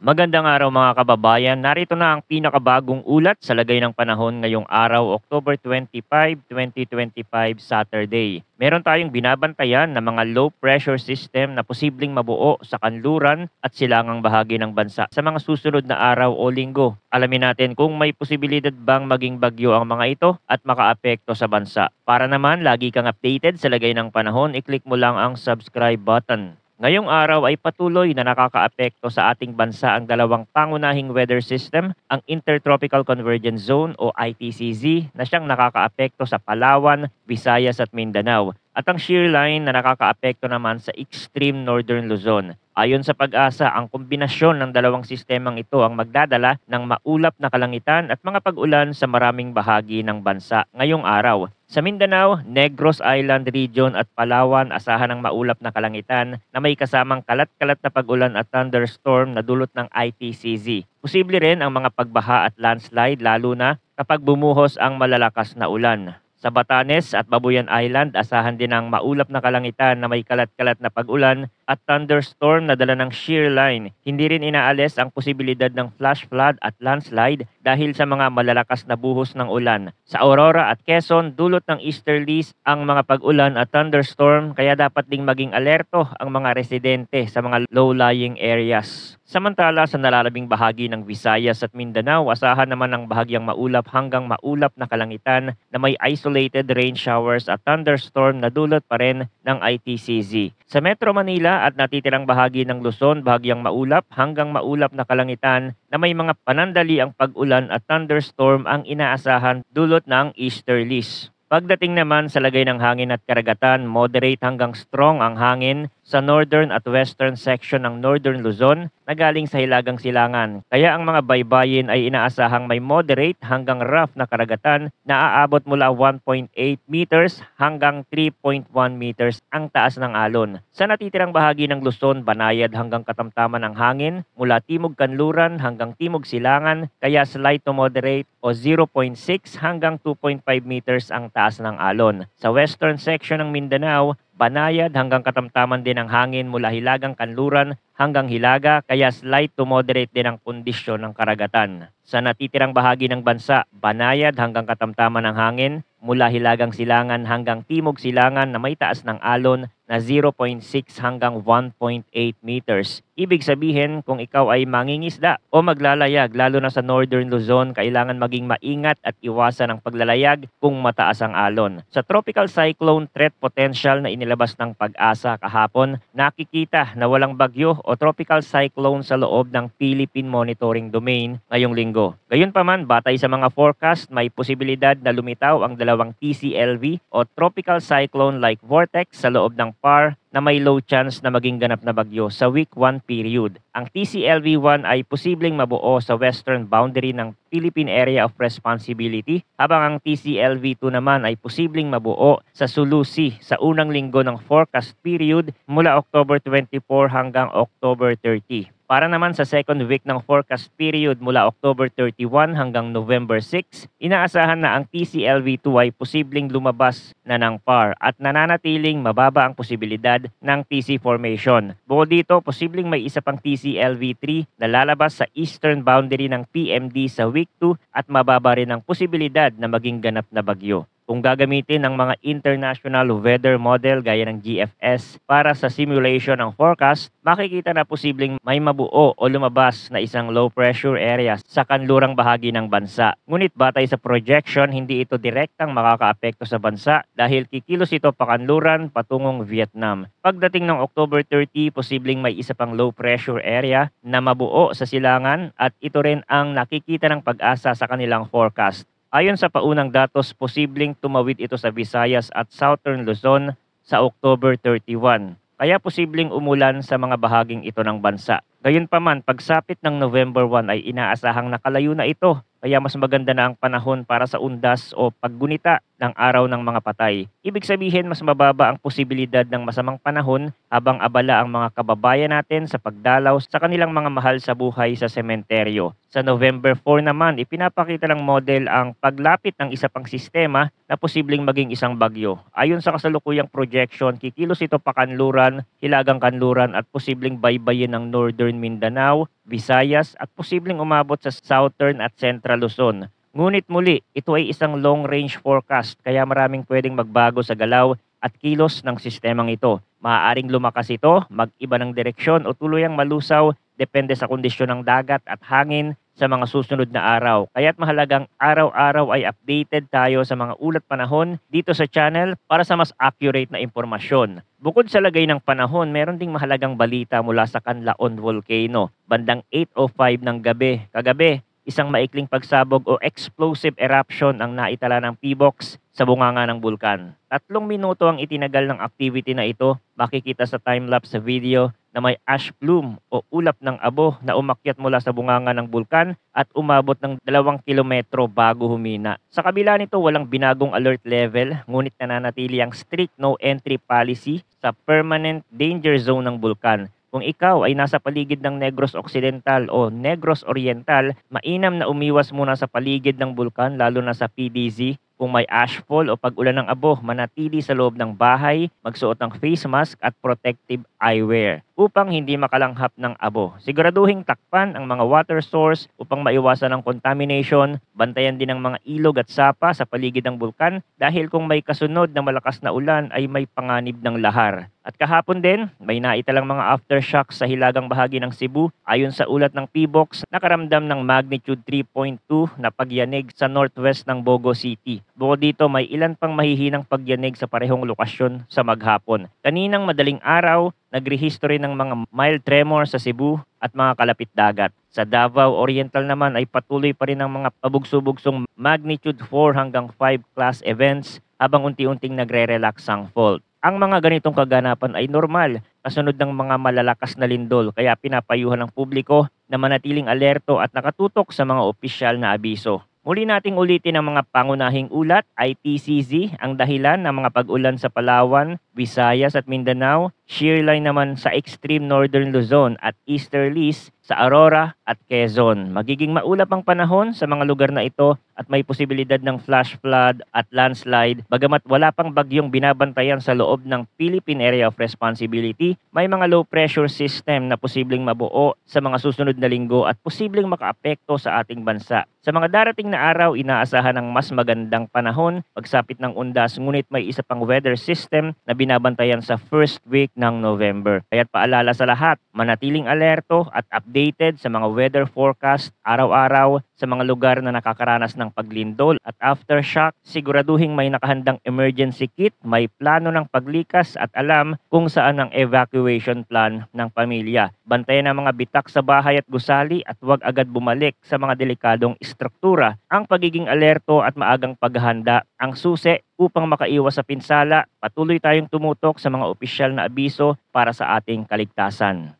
Magandang araw mga kababayan. Narito na ang pinakabagong ulat sa lagay ng panahon ngayong araw, October 25, 2025, Saturday. Meron tayong binabantayan na mga low pressure system na posibleng mabuo sa kanluran at silangang bahagi ng bansa sa mga susunod na araw o linggo. Alamin natin kung may posibilidad bang maging bagyo ang mga ito at makaapekto sa bansa. Para naman lagi kang updated sa lagay ng panahon, i-click mo lang ang subscribe button. Ngayong araw ay patuloy na nakakaapekto sa ating bansa ang dalawang pangunahing weather system, ang Intertropical Convergence Zone o ITCZ na siyang nakakaapekto sa Palawan, Visayas at Mindanao at ang shear line na nakakaapekto naman sa extreme northern Luzon. Ayon sa pag-asa, ang kombinasyon ng dalawang sistemang ito ang magdadala ng maulap na kalangitan at mga pag-ulan sa maraming bahagi ng bansa ngayong araw. Sa Mindanao, Negros Island Region at Palawan, asahan ng maulap na kalangitan na may kasamang kalat-kalat na pag-ulan at thunderstorm na dulot ng ITCZ. Posible rin ang mga pagbaha at landslide lalo na kapag bumuhos ang malalakas na ulan. Sa Batanes at Babuyan Island, asahan din ang maulap na kalangitan na may kalat-kalat na pag-ulan at thunderstorm na dala ng shear line. Hindi rin inaalis ang posibilidad ng flash flood at landslide dahil sa mga malalakas na buhos ng ulan. Sa Aurora at Quezon, dulot ng easterlies ang mga pag-ulan at thunderstorm kaya dapat ding maging alerto ang mga residente sa mga low-lying areas. Samantala sa nalalabing bahagi ng Visayas at Mindanao, asahan naman ang bahagyang maulap hanggang maulap na kalangitan na may isolated rain showers at thunderstorm na dulot pa rin ng ITCZ. Sa Metro Manila at natitirang bahagi ng Luzon, bahagyang maulap hanggang maulap na kalangitan na may mga panandali ang pag-ulan at thunderstorm ang inaasahan dulot ng easterlies. Pagdating naman sa lagay ng hangin at karagatan, moderate hanggang strong ang hangin sa northern at western section ng northern Luzon na galing sa Hilagang Silangan. Kaya ang mga baybayin ay inaasahang may moderate hanggang rough na karagatan na aabot mula 1.8 meters hanggang 3.1 meters ang taas ng alon. Sa natitirang bahagi ng Luzon, banayad hanggang katamtaman ang hangin mula Timog Kanluran hanggang Timog Silangan, kaya slight to moderate o 0.6 hanggang 2.5 meters ang taas ng alon. Sa western section ng Mindanao, banayad hanggang katamtaman din ang hangin mula Hilagang Kanluran hanggang Hilaga, kaya slight to moderate din ang kondisyon ng karagatan. Sa natitirang bahagi ng bansa, banayad hanggang katamtaman ang hangin mula Hilagang Silangan hanggang Timog Silangan na may taas ng alon na 0.6 hanggang 1.8 meters. Ibig sabihin, kung ikaw ay mangingisda o maglalayag lalo na sa northern Luzon, kailangan maging maingat at iwasan ang paglalayag kung mataas ang alon. Sa tropical cyclone threat potential na inilabas ng Pag-asa kahapon, nakikita na walang bagyo o tropical cyclone sa loob ng Philippine Monitoring Domain ngayong linggo. Gayunpaman, batay sa mga forecast, may posibilidad na lumitaw ang dalawang TCLV o tropical cyclone like vortex sa loob ng PAR na may low chance na maging ganap na bagyo sa week 1 period. Ang TCLV-1 ay posibleng mabuo sa western boundary ng Philippine Area of Responsibility, habang ang TCLV-2 naman ay posibleng mabuo sa Sulu Sea sa unang linggo ng forecast period mula October 24 hanggang October 30. Para naman sa second week ng forecast period mula October 31 hanggang November 6, inaasahan na ang TCLV-2 ay posibleng lumabas na ng PAR at nananatiling mababa ang posibilidad ng TC formation. Bukod dito, posibleng may isa pang TCLV-3 na lalabas sa eastern boundary ng PMD sa week 2 at mababa rin ang posibilidad na maging ganap na bagyo. Kung gagamitin ng mga international weather model gaya ng GFS para sa simulation ng forecast, makikita na posibleng may mabuo o lumabas na isang low pressure area sa kanlurang bahagi ng bansa. Ngunit batay sa projection, hindi ito direktang makakaapekto sa bansa dahil kikilos ito pakanluran patungong Vietnam. Pagdating ng October 30, posibleng may isa pang low pressure area na mabuo sa silangan at ito rin ang nakikita ng Pag-asa sa kanilang forecast. Ayon sa paunang datos, posibleng tumawid ito sa Visayas at Southern Luzon sa October 31. Kaya posibleng umulan sa mga bahaging ito ng bansa. Gayunpaman, pagsapit ng November 1 ay inaasahang nakalayo na ito. Kaya mas maganda na ang panahon para sa undas o paggunita ng araw ng mga patay. Ibig sabihin, mas mababa ang posibilidad ng masamang panahon habang abala ang mga kababayan natin sa pagdalaw sa kanilang mga mahal sa buhay sa sementeryo. Sa November 4 naman, ipinapakita ng model ang paglapit ng isa pang sistema na posibleng maging isang bagyo. Ayon sa kasalukuyang projection, kikilos ito pa Kanluran, Hilagang Kanluran at posibleng baybayin ng northern Northern Mindanao, Visayas at posibleng umabot sa Southern at Central Luzon. Ngunit muli, ito ay isang long-range forecast kaya maraming pwedeng magbago sa galaw at kilos ng sistemang ito. Maaaring lumakas ito, mag-iba ng direksyon o tuluyang malusaw depende sa kondisyon ng dagat at hangin sa mga susunod na araw. Kaya't mahalagang araw-araw ay updated tayo sa mga ulat panahon dito sa channel para sa mas accurate na impormasyon. Bukod sa lagay ng panahon, meron ding mahalagang balita mula sa Canlaon Volcano. Bandang 8:05 ng gabi, kagabi, isang maikling pagsabog o explosive eruption ang naitala ng PBOX sa bunganga ng bulkan. 3 minuto ang itinagal ng activity na ito. Makikita sa time-lapse video na may ash plume o ulap ng abo na umakyat mula sa bunganga ng bulkan at umabot ng 2 kilometro bago humina. Sa kabila nito, walang binagong alert level, ngunit nananatili ang strict no entry policy sa permanent danger zone ng bulkan. Kung ikaw ay nasa paligid ng Negros Occidental o Negros Oriental, mainam na umiwas muna sa paligid ng bulkan lalo na sa PDZ. Kung may ashfall o pag-ulan ng abo, manatili sa loob ng bahay, magsuot ng face mask at protective eyewear upang hindi makalanghap ng abo. Siguraduhing takpan ang mga water source upang maiwasan ang contamination. Bantayan din ang mga ilog at sapa sa paligid ng bulkan dahil kung may kasunod na malakas na ulan ay may panganib ng lahar. At kahapon din, may naitalang mga aftershocks sa hilagang bahagi ng Cebu. Ayon sa ulat ng PBOX, nakaramdam ng magnitude 3.2 na pagyanig sa northwest ng Bogo City. Bukod dito, may ilan pang mahihinang pagyanig sa parehong lokasyon sa maghapon. Kaninang madaling araw, nagrehistro rin ng mga mild tremor sa Cebu at mga kalapit dagat. Sa Davao Oriental naman ay patuloy pa rin ang mga pabugso-bugsong magnitude 4 hanggang 5 class events habang unti-unting nagre-relax ang fault. Ang mga ganitong kaganapan ay normal kasunod ng mga malalakas na lindol kaya pinapayuhan ng publiko na manatiling alerto at nakatutok sa mga opisyal na abiso. Muli nating ulitin ang mga pangunahing ulat, ITCZ, ang dahilan ng mga pag-ulan sa Palawan, Visayas at Mindanao, shear line naman sa extreme northern Luzon at easterlies sa Aurora at Quezon. Magiging maulap ang panahon sa mga lugar na ito at may posibilidad ng flash flood at landslide. Bagamat wala pang bagyong binabantayan sa loob ng Philippine Area of Responsibility, may mga low pressure system na posibleng mabuo sa mga susunod na linggo at posibleng makaapekto sa ating bansa. Sa mga darating na araw, inaasahan ng mas magandang panahon, pagsapit ng undas, ngunit may isa pang weather system na binabantayan sa first week ng November. Kaya't paalala sa lahat, manatiling alerto at updated sa mga weather forecast araw-araw sa mga lugar na nakakaranas ng paglindol at aftershock. Siguraduhing may nakahandang emergency kit, may plano ng paglikas at alam kung saan ang evacuation plan ng pamilya. Bantayan ang mga bitak sa bahay at gusali at huwag agad bumalik sa mga delikadong struktura. Ang pagiging alerto at maagang paghahanda ang susi upang makaiwas sa pinsala. Patuloy tayong tumutok sa mga opisyal na abiso para sa ating kaligtasan.